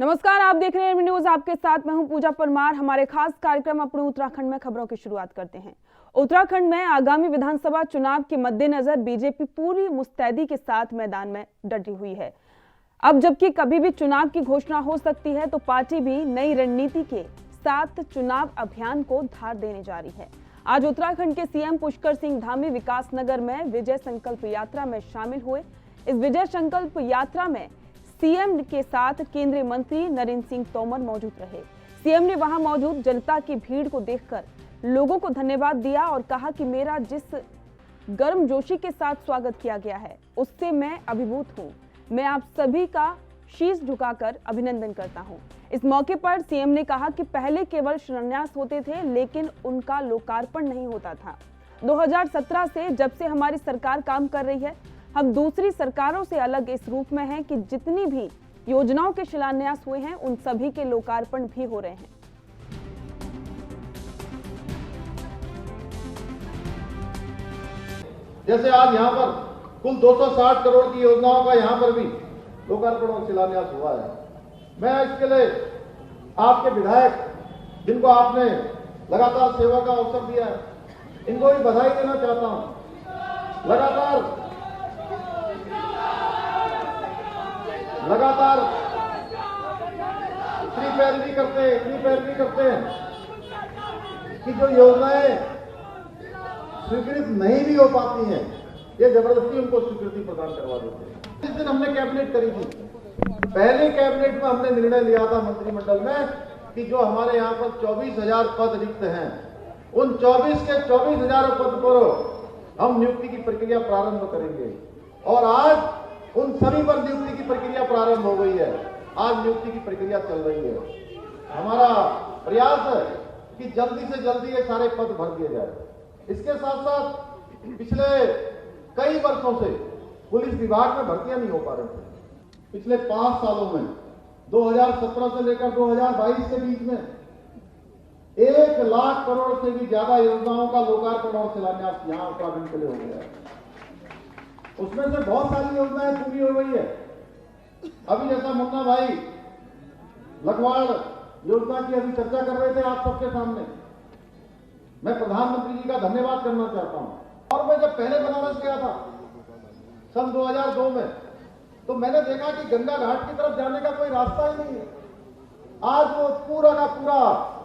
नमस्कार, आप देख रहे हैं एमबी न्यूज। आपके साथ मैं हूं पूजा परमार। हमारे खास कार्यक्रम अपने उत्तराखंड में खबरों की शुरुआत करते हैं। उत्तराखंड में आगामी विधानसभा चुनाव के मद्देनजर बीजेपी पूरी मुस्तैदी के साथ मैदान में डटी हुई है। अब जबकि कभी भी चुनाव की घोषणा हो सकती है, तो पार्टी भी नई रणनीति के साथ चुनाव अभियान को धार देने जा रही है। आज उत्तराखंड के सीएम पुष्कर सिंह धामी विकासनगर में विजय संकल्प यात्रा में शामिल हुए। इस विजय संकल्प यात्रा में सीएम के साथ केंद्रीय मंत्री नरेंद्र सिंह तोमर मौजूद रहे। सीएम ने वहां मौजूद जनता की भीड़ को देखकर लोगों को धन्यवाद दिया और कहा कि मेरा जिस गर्मजोशी के साथ स्वागत किया गया है, उससे मैं अभिभूत हूं। मैं आप सभी का शीश झुकाकर अभिनंदन करता हूं। इस मौके पर सीएम ने कहा कि पहले केवल शिलान्यास होते थे, लेकिन उनका लोकार्पण नहीं होता था। 2017 से जब से हमारी सरकार काम कर रही है, हम दूसरी सरकारों से अलग इस रूप में हैं कि जितनी भी योजनाओं के शिलान्यास हुए हैं, उन सभी के लोकार्पण भी हो रहे हैं। जैसे आज यहाँ पर कुल 260 करोड़ की योजनाओं का यहाँ पर भी लोकार्पण और शिलान्यास हुआ है। मैं इसके लिए आपके विधायक, जिनको आपने लगातार सेवा का अवसर दिया है, इनको भी बधाई देना चाहता हूं। लगातार इतनी पैरवी करते हैं कि जो योजनाएं स्वीकृत नहीं भी हो पाती हैं, ये जबरदस्ती उनको स्वीकृति प्रदान करवा देते हैं। जिस दिन हमने कैबिनेट करी थी, पहले कैबिनेट में हमने निर्णय लिया था मंत्रिमंडल में कि जो हमारे यहाँ पर 24,000 पद रिक्त हैं, उन 24 के 24,000 पद पर हम नियुक्ति की प्रक्रिया प्रारंभ करेंगे। और आज उन सभी पर नियुक्ति की प्रक्रिया प्रारंभ हो गई है। आज नियुक्ति की प्रक्रिया चल रही है। हमारा प्रयास है कि जल्दी से जल्दी ये सारे पद भर दिए जाए। इसके साथ साथ पिछले कई वर्षों से पुलिस विभाग में भर्तियां नहीं हो पा रही थी। पिछले 5 सालों में 2017 से लेकर 2022 के बीच में 1 लाख करोड़ से भी ज्यादा योजनाओं का लोकार्पण और शिलान्यास यहाँ उत्तराखंड के लिए हो गया है। उसमें से बहुत सारी योजनाएं पूरी हो गई है। अभी जैसा मुन्ना भाई लखवाड़ योजना की अभी चर्चा कर रहे थे आप सबके सामने, मैं प्रधानमंत्री जी का धन्यवाद करना चाहता हूं। और मैं जब पहले बनारस गया था सन 2002 में, तो मैंने देखा कि गंगा घाट की तरफ जाने का कोई रास्ता ही नहीं है। आज वो पूरा का पूरा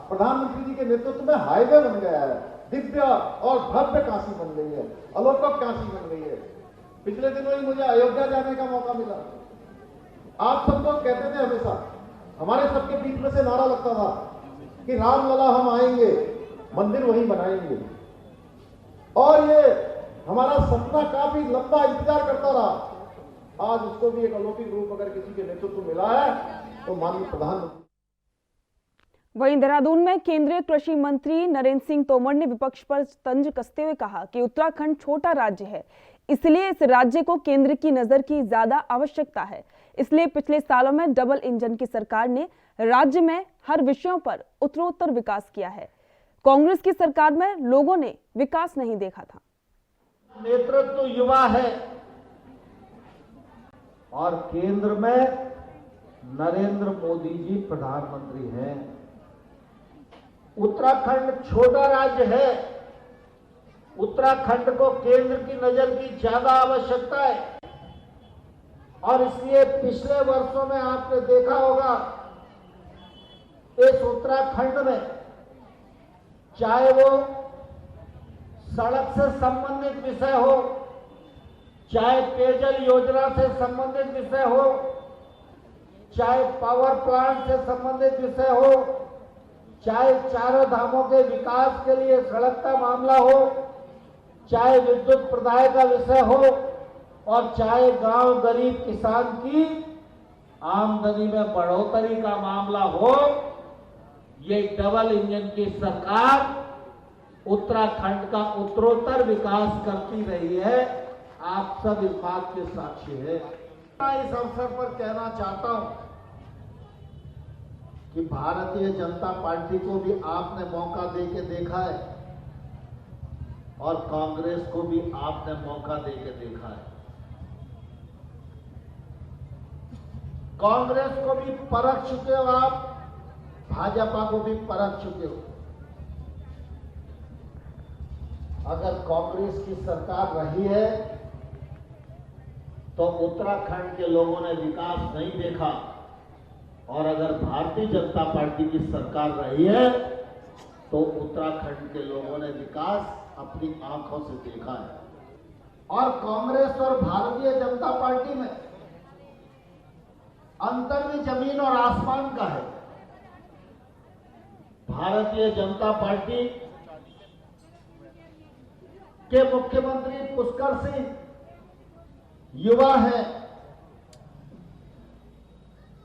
प्रधानमंत्री जी के नेतृत्व में हाईवे बन गया है। दिव्य और भव्य काशी बन गई है, अलौकिक काशी बन गई है। पिछले दिनों ही मुझे अयोध्या जाने का मौका मिला। आप सब लोग कहते थे, हमेशा हमारे सबके बीच में से नारा लगता था कि रामलला हम आएंगे, मंदिर वहीं बनाएंगे। और ये हमारा सपना काफी लंबा इंतजार करता रहा। आज उसको भी एक अलौकिक रूप अगर किसी के नेतृत्व में मिला है, तो माननीय प्रधानमंत्री। वहीं देहरादून में केंद्रीय कृषि मंत्री नरेंद्र सिंह तोमर ने विपक्ष पर तंज कसते हुए कहा कि उत्तराखंड छोटा राज्य है, इसलिए इस राज्य को केंद्र की नजर की ज्यादा आवश्यकता है। इसलिए पिछले सालों में डबल इंजन की सरकार ने राज्य में हर विषयों पर उत्तरोत्तर विकास किया है। कांग्रेस की सरकार में लोगों ने विकास नहीं देखा था। नेतृत्व युवा है और केंद्र में नरेंद्र मोदी जी प्रधानमंत्री हैं। उत्तराखंड छोटा राज्य है, उत्तराखंड को केंद्र की नजर की ज्यादा आवश्यकता है। और इसलिए पिछले वर्षों में आपने देखा होगा, इस उत्तराखंड में चाहे वो सड़क से संबंधित विषय हो, चाहे पेयजल योजना से संबंधित विषय हो, चाहे पावर प्लांट से संबंधित विषय हो, चाहे चारों धामों के विकास के लिए सड़क का मामला हो, चाहे विद्युत प्रदाय का विषय हो, और चाहे गांव गरीब किसान की आमदनी में बढ़ोतरी का मामला हो, ये डबल इंजन की सरकार उत्तराखंड का उत्तरोत्तर विकास करती रही है। आप सब इस बात के साक्षी हैं। मैं इस अवसर पर कहना चाहता हूं कि भारतीय जनता पार्टी को भी आपने मौका देके देखा है और कांग्रेस को भी आपने मौका देके देखा है। कांग्रेस को भी परख चुके हो आप, भाजपा को भी परख चुके हो। अगर कांग्रेस की सरकार रही है तो उत्तराखंड के लोगों ने विकास नहीं देखा, और अगर भारतीय जनता पार्टी की सरकार रही है तो उत्तराखंड के लोगों ने विकास अपनी आंखों से देखा है। और कांग्रेस और भारतीय जनता पार्टी में अंतर भी जमीन और आसमान का है। भारतीय जनता पार्टी के मुख्यमंत्री पुष्कर सिंह युवा है,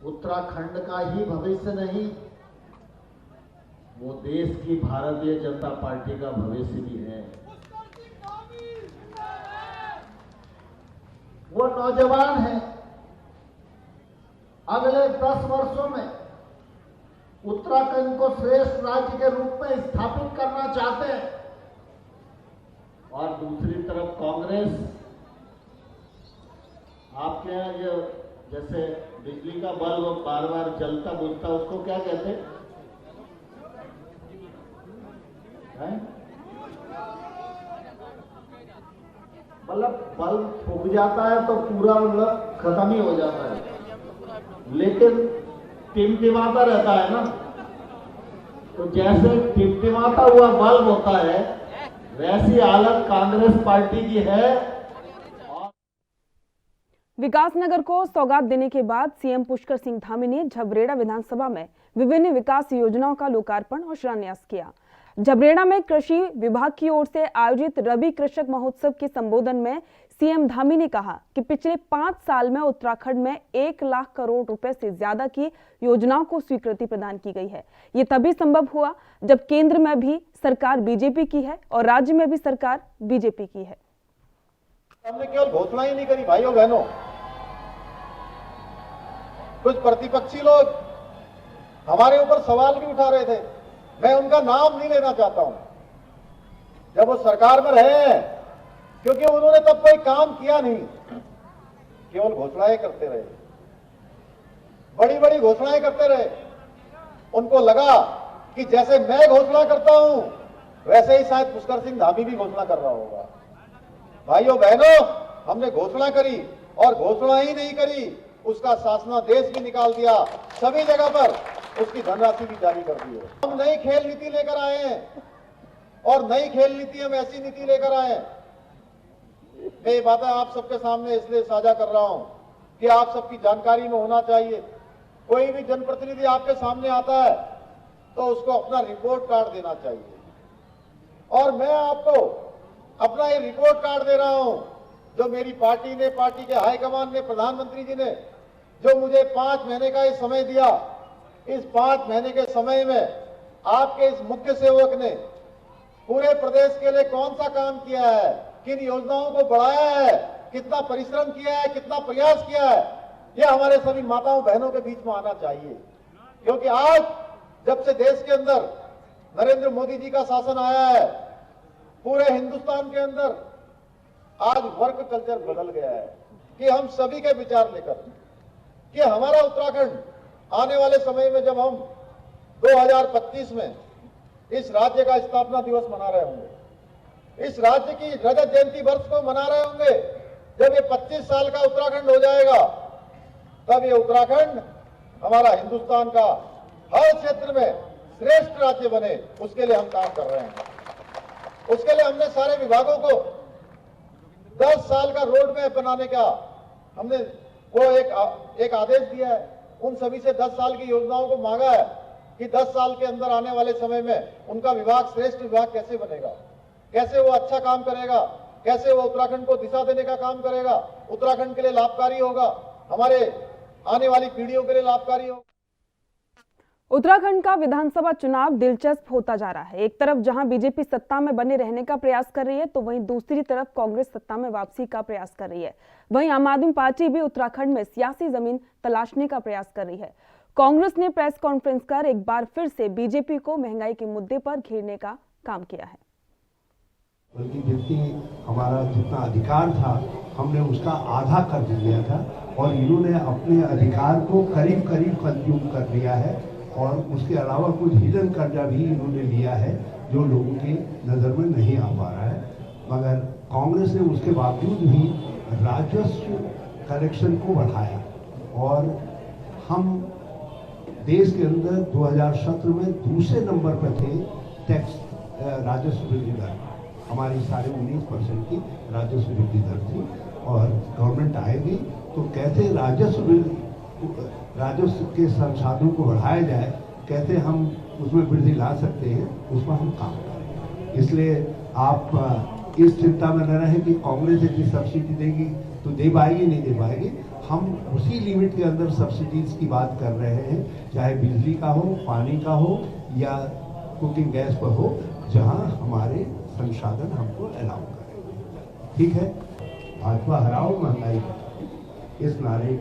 उत्तराखंड का ही भविष्य नहीं, वो देश की भारतीय जनता पार्टी का भविष्य भी है। वो नौजवान है, अगले 10 वर्षों में उत्तराखंड को श्रेष्ठ राज्य के रूप में स्थापित करना चाहते हैं। और दूसरी तरफ कांग्रेस, आपके यहाँ जो जैसे बिजली का बल्ब बार बार जलता बुझता, उसको क्या कहते हैं? मतलब बल्ब फूक जाता है तो पूरा मतलब खत्म ही हो जाता है, लेकिन टिमटिमाता रहता है ना। तो जैसे टिमटिमाता हुआ बल्ब होता है, वैसी हालत कांग्रेस पार्टी की है। विकासनगर को सौगात देने के बाद सीएम पुष्कर सिंह धामी ने झबरेड़ा विधानसभा में विभिन्न विकास योजनाओं का लोकार्पण और शिलान्यास किया। झबरेड़ा में कृषि विभाग की ओर से आयोजित रबी कृषक महोत्सव के संबोधन में सीएम धामी ने कहा कि पिछले 5 साल में उत्तराखंड में 1 लाख करोड़ रुपए से ज्यादा की योजनाओं को स्वीकृति प्रदान की गई है। ये तभी संभव हुआ जब केंद्र में भी सरकार बीजेपी की है और राज्य में भी सरकार बीजेपी की है। हमने केवल घोषणा ही नहीं करी भाइयों बहनों, कुछ प्रतिपक्षी लोग हमारे ऊपर सवाल भी उठा रहे थे, मैं उनका नाम नहीं लेना चाहता हूं, जब वो सरकार में रहे हैं, क्योंकि उन्होंने तब कोई काम किया नहीं, केवल घोषणाएं करते रहे, बड़ी बड़ी घोषणाएं करते रहे। उनको लगा कि जैसे मैं घोषणा करता हूं वैसे ही शायद पुष्कर सिंह धामी भी घोषणा कर रहा होगा। भाइयों बहनों, हमने घोषणा करी और घोषणा ही नहीं करी, उसका शासनादेश भी निकाल दिया, सभी जगह पर उसकी धनराशि भी जारी कर दी है। हम नई खेल नीति लेकर आए हैं, और नई खेल नीति हम ऐसी नीति लेकर आए हैं। मैं ये बातें आप सबके सामने इसलिए साझा कर रहा हूं कि आप सबकी जानकारी में होना चाहिए। कोई भी जनप्रतिनिधि आपके सामने आता है तो उसको अपना रिपोर्ट कार्ड देना चाहिए, और मैं आपको अपना ये रिपोर्ट कार्ड दे रहा हूं जो मेरी पार्टी ने, पार्टी के हाईकमान ने, प्रधानमंत्री जी ने जो मुझे 5 महीने का ये समय दिया। इस 5 महीने के समय में आपके इस मुख्य सेवक ने पूरे प्रदेश के लिए कौन सा काम किया है, किन योजनाओं को बढ़ाया है, कितना परिश्रम किया है, कितना प्रयास किया है, यह हमारे सभी माताओं बहनों के बीच में आना चाहिए। क्योंकि आज जब से देश के अंदर नरेंद्र मोदी जी का शासन आया है, पूरे हिंदुस्तान के अंदर आज वर्क कल्चर बदल गया है कि हम सभी के विचार लेकर कि हमारा उत्तराखंड आने वाले समय में, जब हम 2025 में इस राज्य का स्थापना दिवस मना रहे होंगे, इस राज्य की रजत जयंती वर्ष को मना रहे होंगे, जब ये 25 साल का उत्तराखंड हो जाएगा, तब ये उत्तराखंड हमारा हिंदुस्तान का हर क्षेत्र में श्रेष्ठ राज्य बने, उसके लिए हम काम कर रहे हैं। उसके लिए हमने सारे विभागों को 10 साल का रोड मैप बनाने का हमने वो एक आदेश दिया है। उन सभी से 10 साल की योजनाओं को मांगा है कि 10 साल के अंदर आने वाले समय में उनका विभाग श्रेष्ठ विभाग कैसे बनेगा, कैसे वो अच्छा काम करेगा, कैसे वो उत्तराखंड को दिशा देने का काम करेगा, उत्तराखंड के लिए लाभकारी होगा, हमारे आने वाली पीढ़ियों के लिए लाभकारी होगा। उत्तराखंड का विधानसभा चुनाव दिलचस्प होता जा रहा है। एक तरफ जहां बीजेपी सत्ता में बने रहने का प्रयास कर रही है, तो वहीं दूसरी तरफ कांग्रेस सत्ता में वापसी का प्रयास कर रही है। वहीं आम आदमी पार्टी भी उत्तराखंड में सियासी जमीन तलाशने का प्रयास कर रही है। कांग्रेस ने प्रेस कॉन्फ्रेंस कर एक बार फिर से बीजेपी को महंगाई के मुद्दे पर घेरने का काम किया है। बल्कि जितनी हमारा जितना अधिकार था हमने उसका आधा कर दिया था, और इन्होंने अपने अधिकार को करीब करीब कंज्यूम कर लिया है और उसके अलावा कुछ हिडन कर्जा भी इन्होंने लिया है जो लोगों की नज़र में नहीं आ पा रहा है। मगर कांग्रेस ने उसके बावजूद भी राजस्व कलेक्शन को बढ़ाया और हम देश के अंदर 2017 में दूसरे नंबर पर थे टैक्स राजस्व वृद्धि दर। हमारी 19.5% की राजस्व वृद्धि दर थी और गवर्नमेंट आएगी तो कैसे राजस्व के संसाधनों को बढ़ाया जाए, कैसे हम उसमें वृद्धि ला सकते हैं, उस पर हम काम करेंगे। इसलिए आप इस चिंता में न रहें कि कांग्रेस इतनी सब्सिडी देगी तो दे पाएगी नहीं दे पाएगी। हम उसी लिमिट के अंदर सब्सिडीज की बात कर रहे हैं, चाहे बिजली का हो, पानी का हो या कुकिंग गैस पर हो, जहां हमारे संसाधन हमको अलाउ करेंगे। ठीक है, भाजपा हराओ महंगाई, इस नारे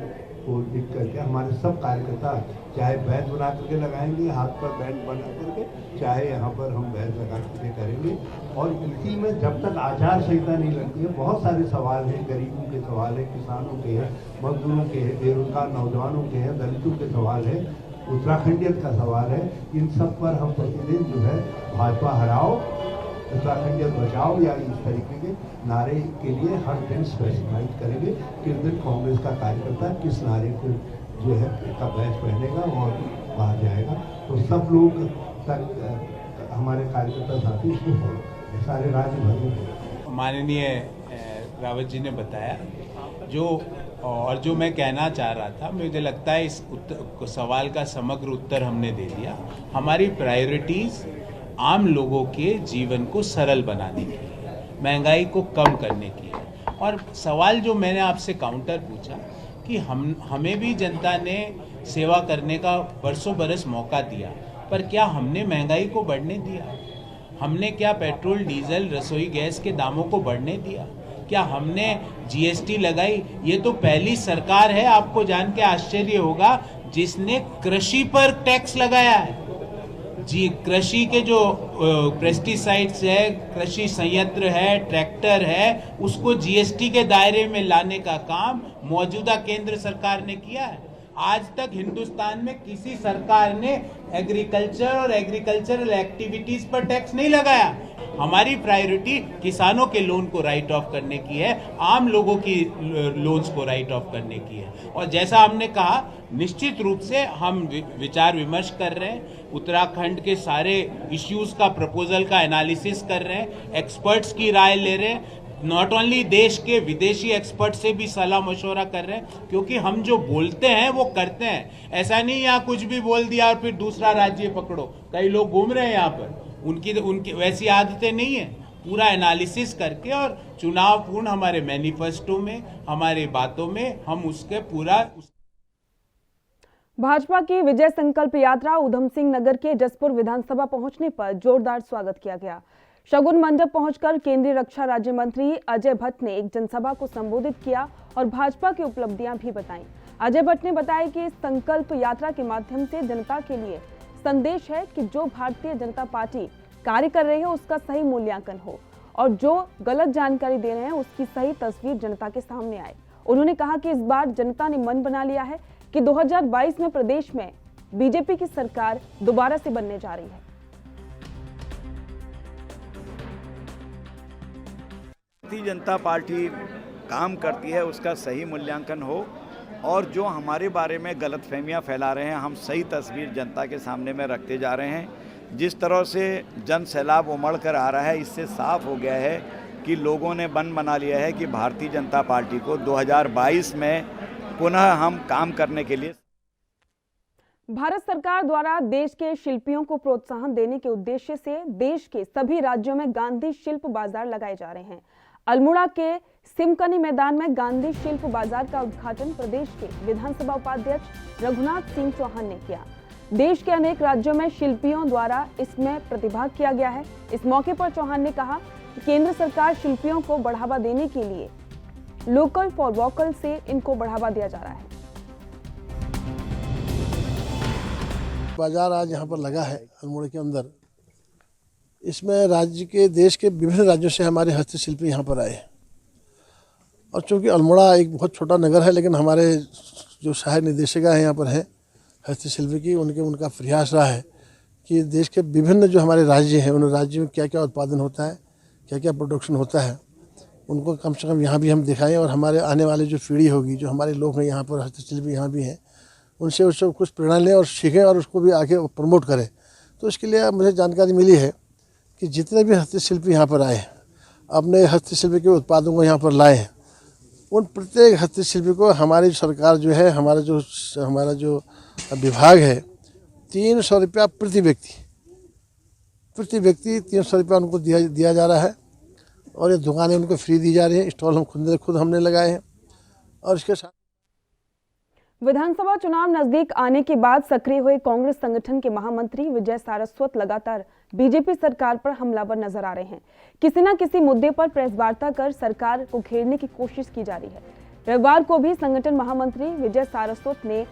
को लिख करके हमारे सब कार्यकर्ता चाहे बैच बना करके लगाएंगे, हाथ पर बैंड बना करके, चाहे यहाँ पर हम बैच लगा करके करेंगे। और इसी में जब तक आचार संहिता नहीं लगती है, बहुत सारे सवाल हैं, गरीबों के सवाल हैं, किसानों के हैं, मजदूरों के हैं, बेरोजगार नौजवानों के हैं, दलितों के सवाल है, उत्तराखंडियत का सवाल है। इन सब पर हम प्रतिदिन जो है भाजपा हराओ उत्तराखंडियत बचाओ या इस तरीके के नारे के लिए हर दिन स्पेसिफाइड करेंगे कि दिन कांग्रेस का कार्यकर्ता किस नारे को जो है का बैच पहनेगा और बाहर जाएगा। तो सब लोग तक हमारे कार्यकर्ता साथी इसको फॉलो करेंगे, सारे राज्य भर में। माननीय रावत जी ने बताया जो मैं कहना चाह रहा था, मुझे लगता है इस सवाल का समग्र उत्तर हमने दे दिया। हमारी प्रायोरिटीज़ आम लोगों के जीवन को सरल बनाने की है, महंगाई को कम करने की है। और सवाल जो मैंने आपसे काउंटर पूछा कि हमें भी जनता ने सेवा करने का बरसों बरस मौका दिया, पर क्या हमने महंगाई को बढ़ने दिया? हमने क्या पेट्रोल डीजल रसोई गैस के दामों को बढ़ने दिया? क्या हमने जीएसटी लगाई? ये तो पहली सरकार है, आपको जान के आश्चर्य होगा, जिसने कृषि पर टैक्स लगाया है। जी, कृषि के जो पेस्टिसाइड्स है, कृषि संयंत्र है, ट्रैक्टर है, उसको जीएसटी के दायरे में लाने का काम मौजूदा केंद्र सरकार ने किया है। आज तक हिंदुस्तान में किसी सरकार ने एग्रीकल्चर और एग्रीकल्चरल एक्टिविटीज पर टैक्स नहीं लगाया। हमारी प्रायोरिटी किसानों के लोन को राइट ऑफ करने की है, आम लोगों की लोन्स को राइट ऑफ करने की है। और जैसा हमने कहा, निश्चित रूप से हम विचार विमर्श कर रहे हैं, उत्तराखंड के सारे इश्यूज का प्रपोजल का एनालिसिस कर रहे हैं, एक्सपर्ट्स की राय ले रहे हैं, नॉट ओनली देश के विदेशी एक्सपर्ट से भी सलाह मशवरा कर रहे हैं, क्योंकि हम जो बोलते हैं वो करते हैं। ऐसा नहीं यहाँ कुछ भी बोल दिया और फिर दूसरा राज्य पकड़ो। कई लोग घूम रहे हैं यहाँ पर, उनकी वैसी आदतें नहीं है। पूरा एनालिसिस करके और चुनाव पूर्ण हमारे मैनिफेस्टो में, हमारे बातों में हम उसके पूरा। भाजपा की विजय संकल्प यात्रा उधम सिंह नगर के जसपुर विधानसभा पहुंचने पर जोरदार स्वागत किया गया। शगुन मंडप पहुंचकर केंद्रीय रक्षा राज्य मंत्री अजय भट्ट ने एक जनसभा को संबोधित किया और भाजपा की उपलब्धियां भी बताईं। अजय भट्ट ने बताया कि इस संकल्प यात्रा के माध्यम से जनता के लिए संदेश है कि जो भारतीय जनता पार्टी कार्य कर रही है उसका सही मूल्यांकन हो और जो गलत जानकारी दे रहे हैं उसकी सही तस्वीर जनता के सामने आए। उन्होंने कहा कि इस बार जनता ने मन बना लिया है कि 2022 में प्रदेश में बीजेपी की सरकार दोबारा से बनने जा रही है। भारतीय जनता पार्टी काम करती है, उसका सही मूल्यांकन हो और जो हमारे बारे में गलतफहमियां फैला रहे हैं, हम सही तस्वीर जनता के सामने में रखते जा रहे हैं। जिस तरह से जन सैलाब उमड़ कर आ रहा है, इससे साफ हो गया है कि लोगों ने मन बना लिया है कि भारतीय जनता पार्टी को 2022 में पुनः हम काम करने के लिए। भारत सरकार द्वारा देश के शिल्पियों को प्रोत्साहन देने के उद्देश्य से देश के सभी राज्यों में गांधी शिल्प बाजार लगाए जा रहे हैं। अल्मोड़ा के सिमकनी मैदान में गांधी शिल्प बाजार का उद्घाटन प्रदेश के विधानसभा उपाध्यक्ष रघुनाथ सिंह चौहान ने किया। देश के अनेक राज्यों में शिल्पियों द्वारा इसमें प्रतिभाग किया गया है। इस मौके पर चौहान ने कहा कि केंद्र सरकार शिल्पियों को बढ़ावा देने के लिए लोकल फॉर वोकल से इनको बढ़ावा दिया जा रहा है। बाजार आज यहाँ पर लगा है अल्मोड़ा के अंदर। इसमें राज्य के, देश के विभिन्न राज्यों से हमारे हस्तशिल्पी यहाँ पर आए और चूँकि अल्मोड़ा एक बहुत छोटा नगर है, लेकिन हमारे जो सहायक निदेशिका हैं यहाँ पर हैं हस्तशिल्प की, उनका प्रयास रहा है कि देश के विभिन्न जो हमारे राज्य हैं उन राज्यों में क्या क्या उत्पादन होता है, क्या क्या प्रोडक्शन होता है, उनको कम से कम यहाँ भी हम दिखाएं और हमारे आने वाली जो पीढ़ी होगी, जो हमारे लोग हैं यहाँ पर हस्तशिल्पी यहाँ भी हैं, उनसे उससे कुछ प्रेरणा लें और सीखें और उसको भी आगे प्रमोट करें। तो इसके लिए मुझे जानकारी मिली है कि जितने भी हस्तशिल्पी यहाँ पर आए, अपने हस्तशिल्प के उत्पादों को यहाँ पर लाए, उन प्रत्येक हस्तशिल्पी को हमारी सरकार जो है, हमारा जो विभाग है, 300 रुपया प्रति व्यक्ति 300 रुपया उनको दिया जा रहा है। और ये दुकानें उनको फ्री दी जा रही हैं, स्टॉल हम खुद हमने लगाए हैं। और इसके साथ विधानसभा चुनाव नजदीक आने के बाद सक्रिय हुए कांग्रेस संगठन के महामंत्री विजय सारस्वत लगातार बीजेपी सरकार पर हमलावर नजर आ रहे हैं। किसी न किसी मुद्दे पर प्रेस वार्ता कर सरकार को घेरने की कोशिश की जा रही है। रविवार को भी संगठन महामंत्री विजय सारस्वत ने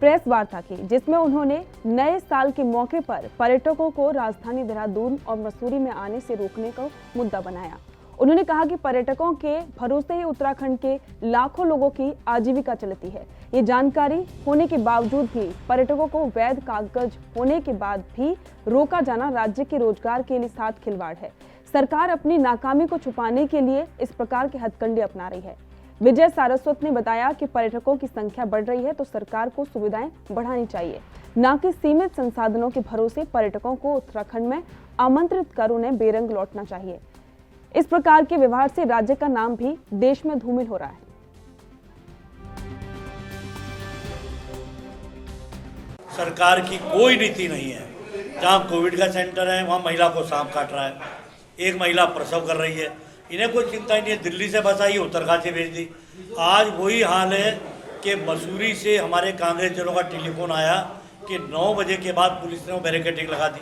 प्रेस वार्ता की, जिसमें उन्होंने नए साल के मौके पर पर्यटकों को राजधानी देहरादून और मसूरी में आने से रोकने का मुद्दा बनाया। उन्होंने कहा कि पर्यटकों के भरोसे ही उत्तराखंड के लाखों लोगों की आजीविका चलती है। ये जानकारी होने के बावजूद भी पर्यटकों को वैध कागज होने के बाद भी रोका जाना राज्य के रोजगार के लिए साथ खिलवाड़ है। सरकार अपनी नाकामी को छुपाने के लिए इस प्रकार के हथकंडे अपना रही है। विजय सारस्वत ने बताया कि पर्यटकों की संख्या बढ़ रही है तो सरकार को सुविधाएं बढ़ानी चाहिए, न कि सीमित संसाधनों के भरोसे पर्यटकों को उत्तराखंड में आमंत्रित कर उन्हें बेरंग लौटना चाहिए। इस प्रकार के व्यवहार से राज्य का नाम भी देश में धूमिल हो रहा है। सरकार की कोई नीति नहीं है। जहाँ कोविड का सेंटर है वहाँ महिला को सांप काट रहा है, एक महिला प्रसव कर रही है, इन्हें कोई चिंता ही नहीं है। दिल्ली से बस आई, उत्तरकाशी भेज दी। आज वही हाल है कि मसूरी से हमारे कांग्रेस जनों का टेलीफोन आया कि 9 बजे के बाद पुलिस ने वो बैरिकेडिंग लगा दी।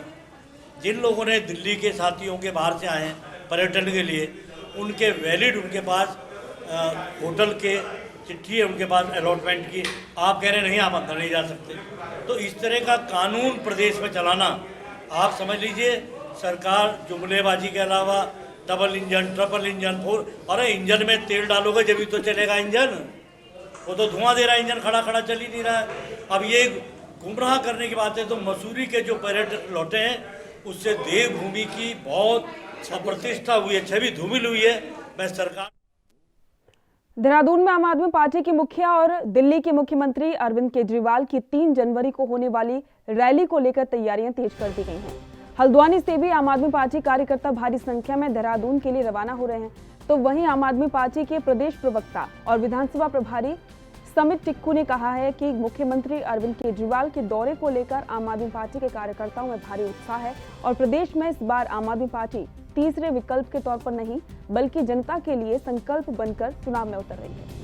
जिन लोगों ने दिल्ली के साथियों के बाहर से आए हैं पर्यटन के लिए, उनके वैलिड उनके पास होटल के चिट्ठी है, उनके पास अलॉटमेंट की। आप कह रहे हैं नहीं, आप अंदर नहीं जा सकते। तो इस तरह का कानून प्रदेश में चलाना, आप समझ लीजिए सरकार जुमलेबाजी के अलावा डबल इंजन, ट्रिपल इंजन, 4, अरे इंजन में तेल डालोगे जब तो चलेगा इंजन, वो तो धुआं दे रहा है, इंजन खड़ा खड़ा चल ही नहीं रहा है। अब ये गुमराह करने की बात है। तो मसूरी के जो पर्यटक लौटे हैं उससे देवभूमि की बहुत अप्रतिष्ठा हुई है, छवि धूमिल हुई है। मैं सरकार देहरादून में आम आदमी पार्टी के मुखिया और दिल्ली के मुख्यमंत्री अरविंद केजरीवाल की 3 जनवरी को होने वाली रैली को लेकर तैयारियां तेज कर दी गई हैं। हल्द्वानी से भी आम आदमी पार्टी कार्यकर्ता भारी संख्या में देहरादून के लिए रवाना हो रहे हैं। तो वहीं आम आदमी पार्टी के प्रदेश प्रवक्ता और विधानसभा प्रभारी समित टिक्कू ने कहा है कि मुख्यमंत्री अरविंद केजरीवाल के दौरे को लेकर आम आदमी पार्टी के कार्यकर्ताओं में भारी उत्साह है और प्रदेश में इस बार आम आदमी पार्टी तीसरे विकल्प के तौर पर नहीं बल्कि जनता के लिए संकल्प बनकर चुनाव में उतर रही है।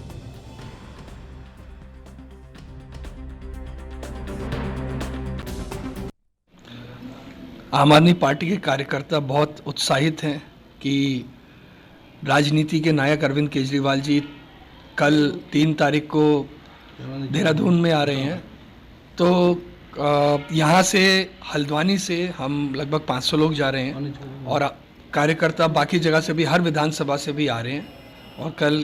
आम आदमी पार्टी के कार्यकर्ता बहुत उत्साहित हैं कि राजनीति के नायक अरविंद केजरीवाल जी कल 3 तारीख को देहरादून में आ रहे हैं। तो यहाँ से हल्द्वानी से हम लगभग 500 लोग जा रहे हैं और कार्यकर्ता बाकी जगह से भी, हर विधानसभा से भी आ रहे हैं। और कल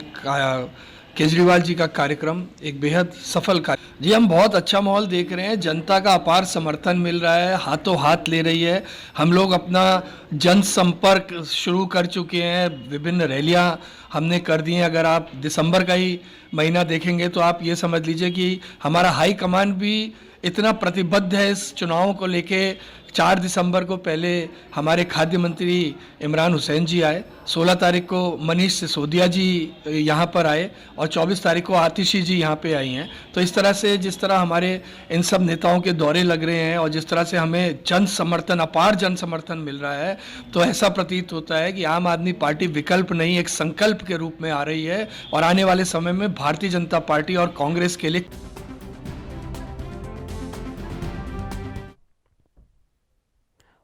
केजरीवाल जी का कार्यक्रम एक बेहद सफल जी, हम बहुत अच्छा माहौल देख रहे हैं। जनता का अपार समर्थन मिल रहा है, हाथों हाथ ले रही है। हम लोग अपना जनसंपर्क शुरू कर चुके हैं, विभिन्न रैलियां हमने कर दी हैं। अगर आप दिसंबर का ही महीना देखेंगे तो आप ये समझ लीजिए कि हमारा हाई कमान भी इतना प्रतिबद्ध है इस चुनावों को लेके। 4 दिसंबर को पहले हमारे खाद्य मंत्री इमरान हुसैन जी आए, 16 तारीख को मनीष सिसोदिया जी यहाँ पर आए और 24 तारीख को आतिशी जी यहाँ पे आई हैं। तो इस तरह से जिस तरह हमारे इन सब नेताओं के दौरे लग रहे हैं और जिस तरह से हमें जन समर्थन, अपार जन समर्थन मिल रहा है, तो ऐसा प्रतीत होता है कि आम आदमी पार्टी विकल्प नहीं, एक संकल्प के रूप में आ रही है और आने वाले समय में भारतीय जनता पार्टी और कांग्रेस के लिए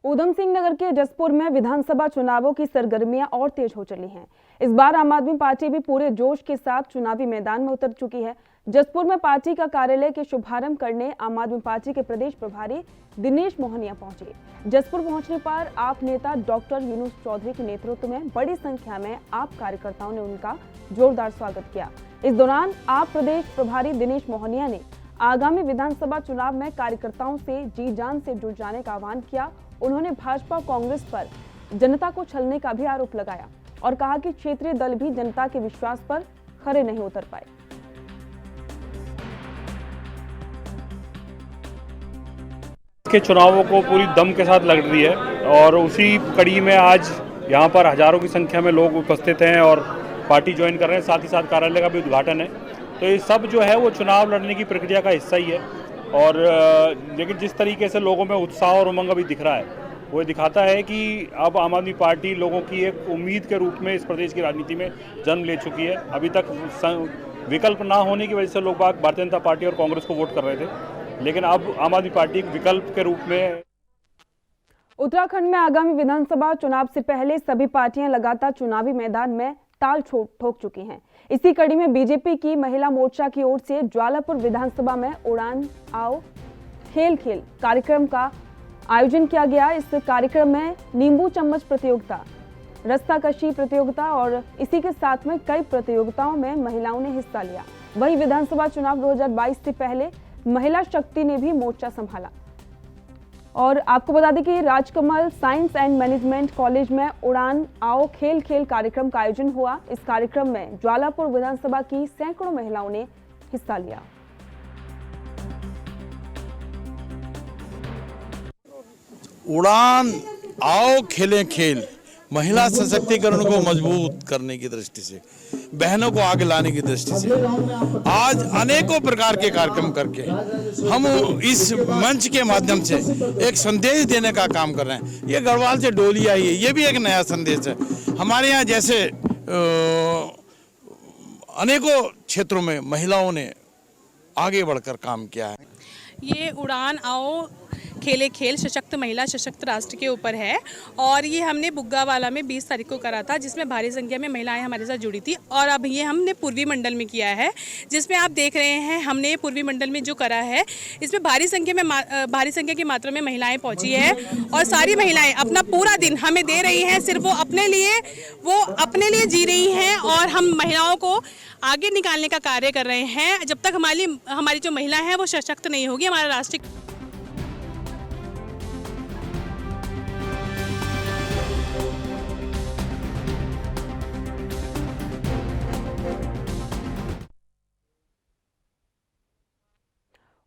ऊधम सिंह नगर के जसपुर में विधानसभा चुनावों की सरगर्मियां और तेज हो चली हैं। इस बार आम आदमी पार्टी भी पूरे जोश के साथ चुनावी मैदान में उतर चुकी है। जसपुर में पार्टी का कार्यालय के शुभारंभ करने आम आदमी पार्टी के प्रदेश प्रभारी दिनेश मोहनिया पहुंचे। जसपुर पहुंचने पर आप नेता डॉक्टर यूनुस चौधरी के नेतृत्व में बड़ी संख्या में आप कार्यकर्ताओं ने उनका जोरदार स्वागत किया। इस दौरान आप प्रदेश प्रभारी दिनेश मोहनिया ने आगामी विधानसभा चुनाव में कार्यकर्ताओं से जी जान से जुट जाने का आह्वान किया। उन्होंने भाजपा कांग्रेस पर जनता को छलने का भी आरोप लगाया और कहा कि क्षेत्रीय दल भी जनता के विश्वास पर खरे नहीं उतर पाए। के चुनावों को पूरी दम के साथ लड़ रही है और उसी कड़ी में आज यहाँ पर हजारों की संख्या में लोग उपस्थित हैं और पार्टी ज्वाइन कर रहे हैं। साथ ही साथ कार्यालय का भी उद्घाटन है। तो ये सब जो है वो चुनाव लड़ने की प्रक्रिया का हिस्सा ही है। और लेकिन जिस तरीके से लोगों में उत्साह और उमंग अभी दिख रहा है वो दिखाता है कि अब आम आदमी पार्टी लोगों की एक उम्मीद के रूप में इस प्रदेश की राजनीति में जन्म ले चुकी है। अभी तक विकल्प ना होने की वजह से लोग भारतीय जनता पार्टी और कांग्रेस को वोट कर रहे थे, लेकिन अब आम आदमी पार्टी एक विकल्प के रूप में। उत्तराखंड में आगामी विधानसभा चुनाव से पहले सभी पार्टियां लगातार चुनावी मैदान में ताल ठोक चुकी हैं। इसी कड़ी में बीजेपी की महिला मोर्चा की ओर से ज्वालापुर विधानसभा में उड़ान आओ खेल कार्यक्रम का आयोजन किया गया। इस कार्यक्रम में नींबू चम्मच प्रतियोगिता, रस्साकशी प्रतियोगिता और इसी के साथ में कई प्रतियोगिताओं में महिलाओं ने हिस्सा लिया। वहीं विधानसभा चुनाव 2022 से पहले महिला शक्ति ने भी मोर्चा संभाला। और आपको बता दें कि Rajkamal science and management college में उड़ान आओ खेल कार्यक्रम का आयोजन हुआ। इस कार्यक्रम में ज्वालापुर विधानसभा की सैकड़ों महिलाओं ने हिस्सा लिया। उड़ान आओ खेलें खेल महिला सशक्तिकरण को मजबूत करने की दृष्टि से, बहनों को आगे लाने की दृष्टि से आज अनेकों प्रकार के कार्यक्रम करके हम इस मंच के माध्यम से एक संदेश देने का काम कर रहे हैं। ये गढ़वाल से डोली आई है, ये भी एक नया संदेश है। हमारे यहाँ जैसे अनेकों क्षेत्रों में महिलाओं ने आगे बढ़कर काम किया है। ये उड़ान आओ खेले खेल सशक्त महिला सशक्त राष्ट्र के ऊपर है और ये हमने बुग्गावाला में 20 तारीख को करा था, जिसमें भारी संख्या में महिलाएं हमारे साथ जुड़ी थी। और अब ये हमने पूर्वी मंडल में किया है, जिसमें आप देख रहे हैं हमने पूर्वी मंडल में जो करा है इसमें भारी संख्या की मात्रा में महिलाएं पहुंची है और सारी महिलाएं अपना पूरा दिन हमें दे रही हैं। सिर्फ वो अपने लिए जी रही हैं और हम महिलाओं को आगे निकालने का कार्य कर रहे हैं। जब तक हमारी जो महिला है वो सशक्त नहीं होगी, हमारा राष्ट्र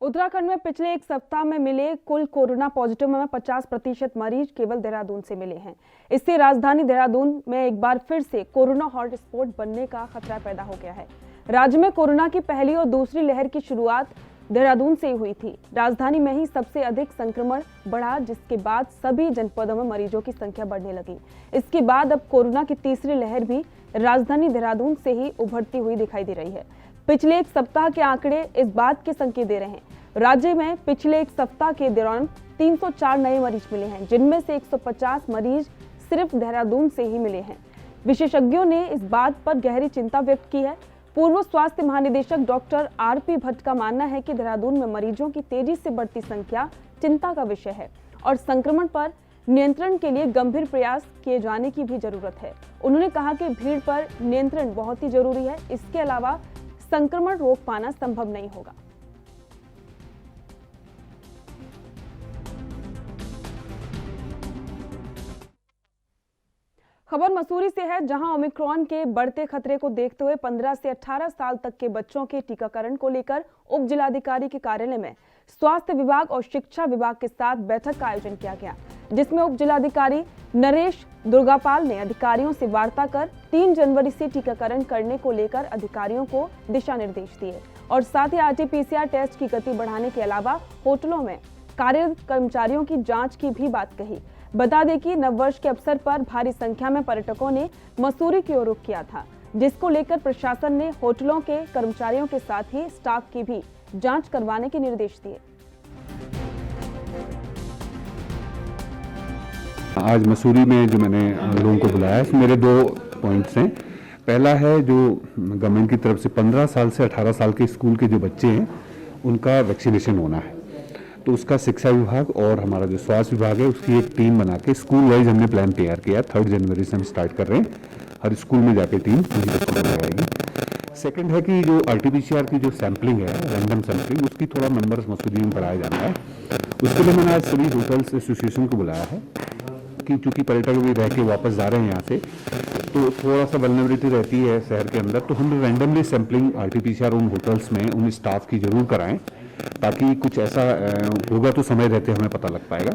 उत्तराखंड में पिछले एक सप्ताह में मिले कुल कोरोना पॉजिटिव में 50% मरीज केवल देहरादून से मिले हैं। इससे राजधानी देहरादून में एक बार फिर से कोरोना हॉटस्पॉट बनने का खतरा पैदा हो गया है। राज्य में कोरोना की पहली और दूसरी लहर की शुरुआत देहरादून से ही हुई थी। राजधानी में ही सबसे अधिक संक्रमण बढ़ा, जिसके बाद सभी जनपदों में मरीजों की संख्या बढ़ने लगी। इसके बाद अब कोरोना की तीसरी लहर भी राजधानी देहरादून से ही उभरती हुई दिखाई दे रही है। पिछले एक सप्ताह के आंकड़े इस बात के संकेत दे रहे हैं। राज्य में पिछले एक सप्ताह के दौरान 304 नए मरीज मिले हैं, जिनमें से 150 मरीज सिर्फ देहरादून से ही मिले हैं। विशेषज्ञों ने इस बात पर गहरी चिंता व्यक्त की है। पूर्व स्वास्थ्य महानिदेशक डॉक्टर आरपी भट्ट का मानना है कि देहरादून में मरीजों की तेजी से बढ़ती संख्या चिंता का विषय है और संक्रमण पर नियंत्रण के लिए गंभीर प्रयास किए जाने की भी जरूरत है। उन्होंने कहा कि भीड़ पर नियंत्रण बहुत ही जरूरी है, इसके अलावा संक्रमण रोक पाना संभव नहीं होगा। खबर मसूरी से है, जहां ओमिक्रॉन के बढ़ते खतरे को देखते हुए 15 से 18 साल तक के बच्चों के टीकाकरण को लेकर उप जिलाधिकारी के कार्यालय में स्वास्थ्य विभाग और शिक्षा विभाग के साथ बैठक का आयोजन किया गया, जिसमें उप जिलाधिकारी नरेश दुर्गापाल ने अधिकारियों से वार्ता कर 3 जनवरी से टीकाकरण करने को लेकर अधिकारियों को दिशा निर्देश दिए और साथ ही RT-PCR टेस्ट की गति बढ़ाने के अलावा होटलों में कार्यरत कर्मचारियों की जांच की भी बात कही। बता दें कि नववर्ष के अवसर पर भारी संख्या में पर्यटकों ने मसूरी की ओर रुख किया था, जिसको लेकर प्रशासन ने होटलों के कर्मचारियों के साथ ही स्टाफ की भी जांच करवाने के निर्देश दिए। आज मसूरी में जो मैंने लोगों को बुलाया है, इसमें मेरे 2 पॉइंट्स हैं। पहला है जो गवर्नमेंट की तरफ से 15 साल से 18 साल के स्कूल के जो बच्चे हैं उनका वैक्सीनेशन होना है। तो उसका शिक्षा विभाग और हमारा जो स्वास्थ्य विभाग है उसकी एक टीम बना के स्कूल वाइज हमने प्लान तैयार किया। 3 जनवरी से हम स्टार्ट कर रहे हैं, हर स्कूल में जाके टीम पूरी बच्चों को लगाएगी। सेकंड है कि जो RT-PCR की जो सैंपलिंग है, रैंडम सैंपलिंग, उसकी थोड़ा नंबर्स मसूदी में बढ़ाया जाना है। उसके लिए मैंने आज सभी होटल्स एसोसिएशन को बुलाया है कि चूँकि पर्यटक भी रह के वापस जा रहे हैं यहाँ से, तो थोड़ा सा वल्नरेबिलिटी रहती है शहर के अंदर, तो हम रैंडमली सैंपलिंग RT-PCR उन होटल्स में उन स्टाफ की जरूर कराएं, ताकि कुछ ऐसा होगा तो समय रहते हमें पता लग पाएगा।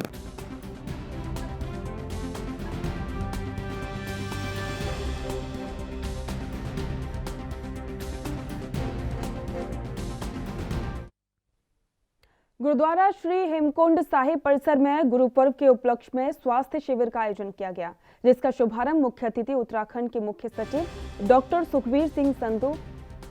गुरुद्वारा श्री हेमकुंड साहिब परिसर में गुरु पर्व के उपलक्ष्य में स्वास्थ्य शिविर का आयोजन किया गया, जिसका शुभारंभ मुख्य अतिथि उत्तराखंड के मुख्य सचिव डॉक्टर सुखबीर सिंह संधू,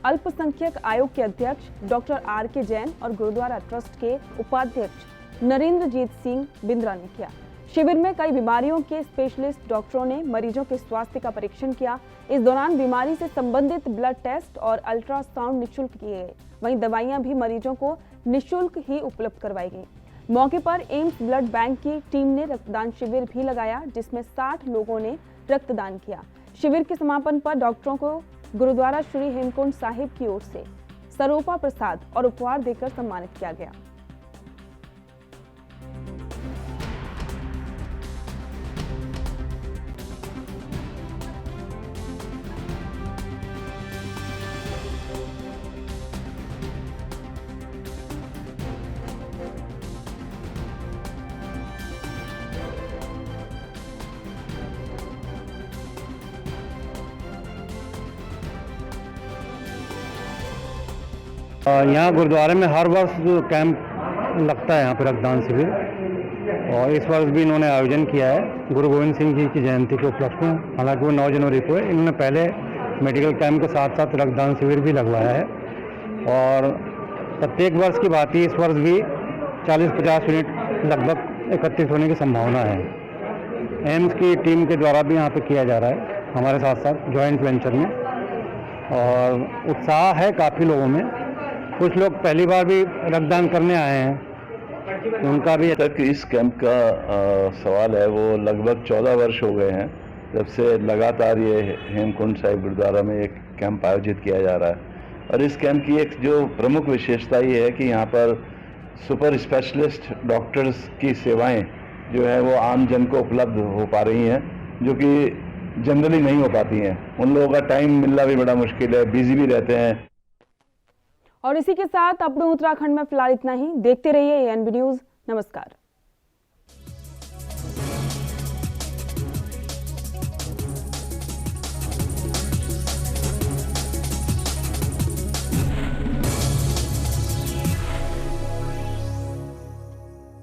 अल्पसंख्यक आयोग के अध्यक्ष डॉक्टर RK जैन और गुरुद्वारा ट्रस्ट के उपाध्यक्ष नरेंद्रजीत सिंह बिंद्रा ने किया। शिविर में कई बीमारियों के स्पेशलिस्ट डॉक्टरों ने मरीजों के स्वास्थ्य का परीक्षण किया। इस दौरान बीमारी से संबंधित ब्लड टेस्ट और अल्ट्रासाउंड निःशुल्क किए गए। वहीं दवाइयां भी मरीजों को निःशुल्क ही उपलब्ध करवाई गई। मौके पर एम्स ब्लड बैंक की टीम ने रक्तदान शिविर भी लगाया, जिसमें 60 लोगों ने रक्तदान किया। शिविर के समापन पर डॉक्टरों को गुरुद्वारा श्री हेमकुंड साहिब की ओर से सरोपा प्रसाद और उपहार देकर सम्मानित किया गया। यहाँ गुरुद्वारे में हर वर्ष जो कैंप लगता है यहाँ पर रक्तदान शिविर, और इस वर्ष भी इन्होंने आयोजन किया है गुरु गोविंद सिंह जी की जयंती के उपलक्ष्य में। हालांकि वो 9 जनवरी को है। इन्होंने पहले मेडिकल कैंप के साथ साथ रक्तदान शिविर भी लगवाया है, और प्रत्येक वर्ष की भांति इस वर्ष भी 40-50 यूनिट लगभग एकत्रित होने की संभावना है। एम्स की टीम के द्वारा भी यहाँ पर किया जा रहा है हमारे साथ साथ जॉइंट वेंचर में, और उत्साह है काफ़ी लोगों में। कुछ लोग पहली बार भी रक्तदान करने आए हैं, उनका भी तक इस कैंप का सवाल है वो लगभग 14 वर्ष हो गए हैं जब से लगातार ये हेमकुंड साहिब गुरुद्वारा में एक कैंप आयोजित किया जा रहा है। और इस कैंप की एक जो प्रमुख विशेषता ये है कि यहाँ पर सुपर स्पेशलिस्ट डॉक्टर्स की सेवाएं जो है वो आम जन को उपलब्ध हो पा रही हैं, जो कि जनरली नहीं हो पाती हैं। उन लोगों का टाइम मिलना भी बड़ा मुश्किल है, बिजी भी रहते हैं। और इसी के साथ अपने उत्तराखंड में फिलहाल इतना ही। देखते रहिए ANB न्यूज़। नमस्कार।